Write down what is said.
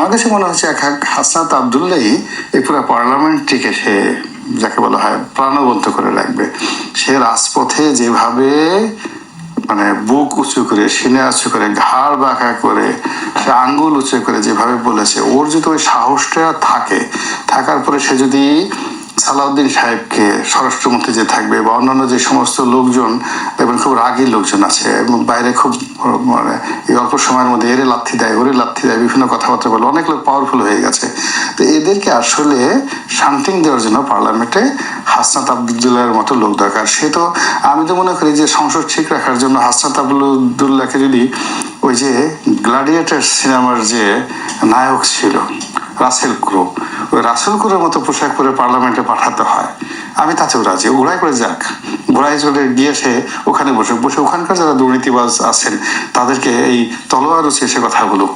আমার কাছে মনে হচ্ছে এক হাসনাত আবদুল্লাহ এই পুরো পার্লামেন্টটিকে সে যাকে বলা হয় প্রাণবন্ত করে রাখবে। সে রাজপথে যেভাবে মানে বুক উঁচু করে, সিনে উঁচু করে, ঘাড় বাঁকা করে, সে আঙ্গুল উঁচু করে যেভাবে বলেছে, ওর যদি ওই সাহসটা থাকে, থাকার পরে সে যদি সালাউদ্দিন সাহেবকে স্বরাষ্ট্রমন্ত্রী যে থাকবে বা অন্যান্য যে সমস্ত লোকজন দেখবেন খুব রাগী লোকজন আছে এবং বাইরে খুব মানে এই অল্প সময়ের মধ্যে এরে লাথি দেয়, ওরে লাথি দেয়, বিভিন্ন কথাবার্তা বলে, অনেক লোক পাওয়ারফুল হয়ে গেছে। তো এদেরকে আসলে শান্তিং দেওয়ার জন্য পার্লামেন্টে হাসনাত আবদুল্লাহর মতো লোক দরকার। সে তো, আমি তো মনে করি যে সংসদ ঠিক রাখার জন্য হাসনাত আবদুল্লাহকে যদি ওই যে গ্ল্যাডিয়েটর সিনেমার যে নায়ক ছিল রাসেল ক্রো, ওই রাসেল ক্রোর মতো পোশাক পরে পার্লামেন্টে পাঠাতে হয়, আমি তাতেও রাজি। ঘোড়ায় করে যাক, ঘোড়ায় চলে গিয়ে সে ওখানে বসে বসে ওখানকার যারা দুর্নীতিবাজ আছেন তাদেরকে এই তলোয়ার উঁচিয়ে সে কথা বলুক।